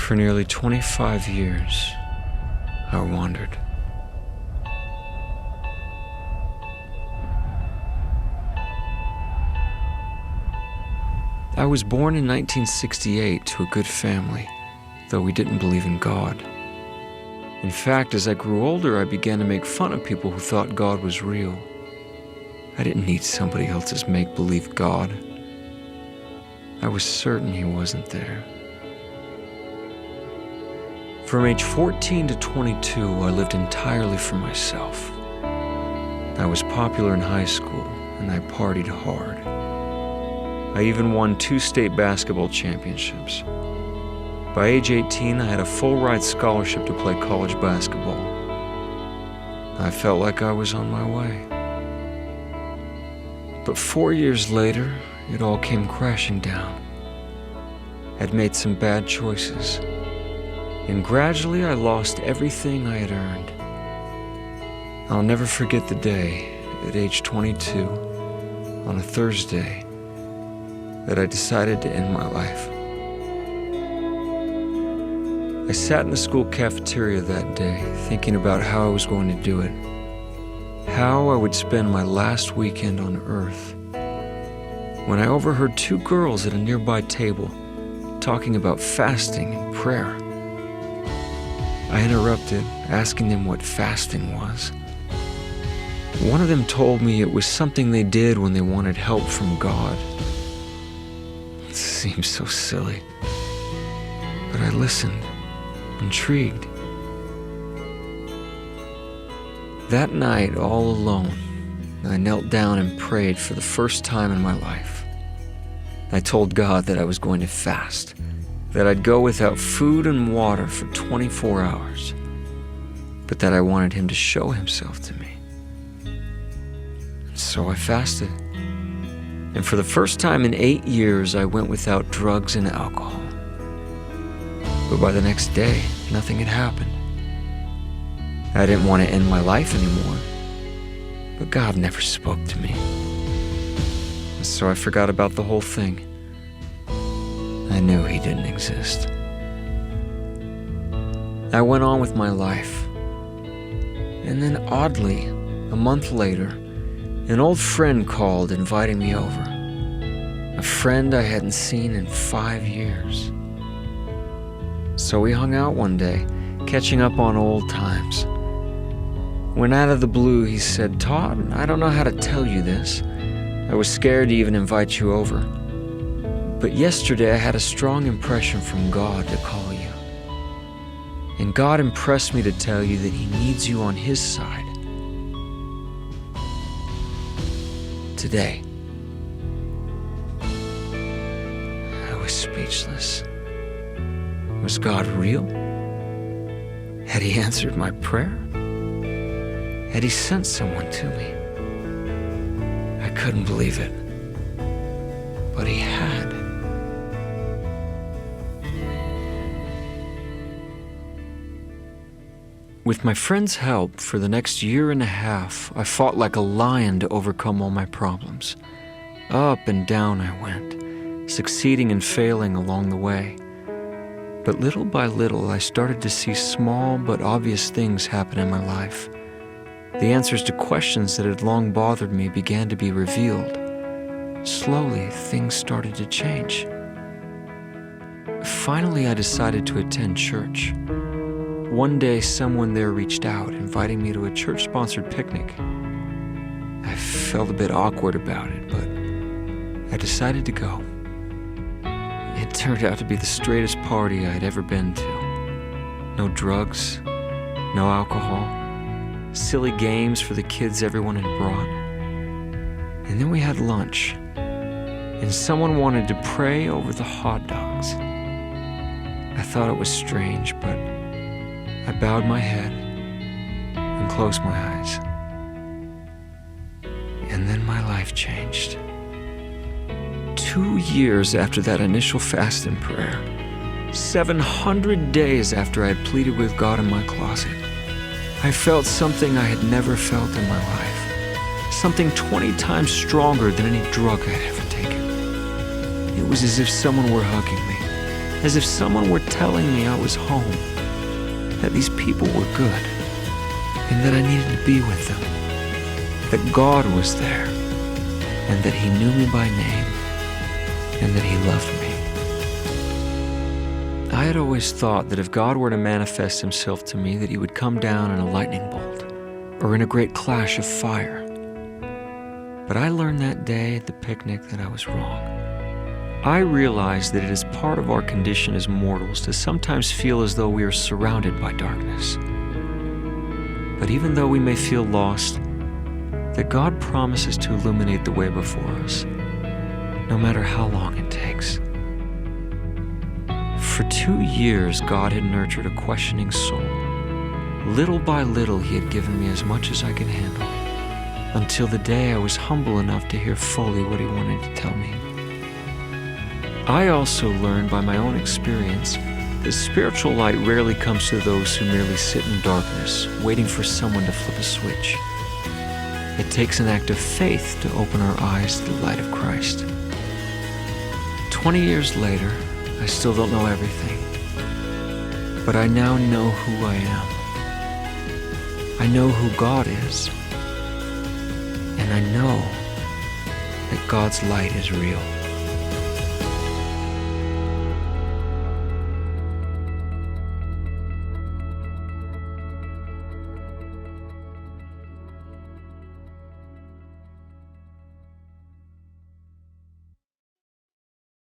For nearly 25 years, I wandered. I was born in 1968 to a good family, though we didn't believe in God. In fact, as I grew older, I began to make fun of people who thought God was real. I didn't need somebody else's make-believe God. I was certain he wasn't there. From age 14 to 22, I lived entirely for myself. I was popular in high school, and I partied hard. I even won 2 state basketball championships. By age 18, I had a full-ride scholarship to play college basketball. I felt like I was on my way. But 4 years later, it all came crashing down. I'd made some bad choices, and gradually I lost everything I had earned. I'll never forget the day, at age 22, on a Thursday, that I decided to end my life. I sat in the school cafeteria that day, thinking about how I was going to do it, how I would spend my last weekend on Earth, when I overheard 2 girls at a nearby table talking about fasting and prayer. I interrupted, asking them what fasting was. One of them told me it was something they did when they wanted help from God. It seemed so silly, but I listened, intrigued. That night, all alone, I knelt down and prayed for the first time in my life. I told God that I was going to fast, that I'd go without food and water for 24 hours, but that I wanted him to show himself to me. So I fasted. And for the first time in 8 years, I went without drugs and alcohol. But by the next day, nothing had happened. I didn't want to end my life anymore, but God never spoke to me. And so I forgot about the whole thing. I knew he didn't exist. I went on with my life. And then oddly, a month later, an old friend called inviting me over. A friend I hadn't seen in 5 years. So we hung out one day, catching up on old times. When out of the blue, he said, "Todd, I don't know how to tell you this. I was scared to even invite you over. But yesterday I had a strong impression from God to call you. And God impressed me to tell you that he needs you on his side. Today." I was speechless. Was God real? Had he answered my prayer? Had he sent someone to me? I couldn't believe it, but he had. With my friend's help, for the next year and a half, I fought like a lion to overcome all my problems. Up and down I went, succeeding and failing along the way. But little by little, I started to see small but obvious things happen in my life. The answers to questions that had long bothered me began to be revealed. Slowly, things started to change. Finally, I decided to attend church. One day, someone there reached out, inviting me to a church-sponsored picnic. I felt a bit awkward about it, but I decided to go. It turned out to be the straightest party I had ever been to. No drugs, no alcohol, silly games for the kids everyone had brought. And then we had lunch, and someone wanted to pray over the hot dogs. I thought it was strange, but I bowed my head and closed my eyes. And then my life changed. 2 years after that initial fast and prayer, 700 days after I had pleaded with God in my closet, I felt something I had never felt in my life. Something 20 times stronger than any drug I'd ever taken. It was as if someone were hugging me, as if someone were telling me I was home, that these people were good, and that I needed to be with them, that God was there, and that He knew me by name, and that He loved me. I had always thought that if God were to manifest Himself to me, that He would come down in a lightning bolt, or in a great clash of fire. But I learned that day at the picnic that I was wrong. I realized that it is part of our condition as mortals to sometimes feel as though we are surrounded by darkness. But even though we may feel lost, that God promises to illuminate the way before us, no matter how long it takes. For 2 years, God had nurtured a questioning soul. Little by little, He had given me as much as I could handle, until the day I was humble enough to hear fully what He wanted to tell me. I also learned by my own experience that spiritual light rarely comes to those who merely sit in darkness, waiting for someone to flip a switch. It takes an act of faith to open our eyes to the light of Christ. 20 years later, I still don't know everything, but I now know who I am. I know who God is, and I know that God's light is real.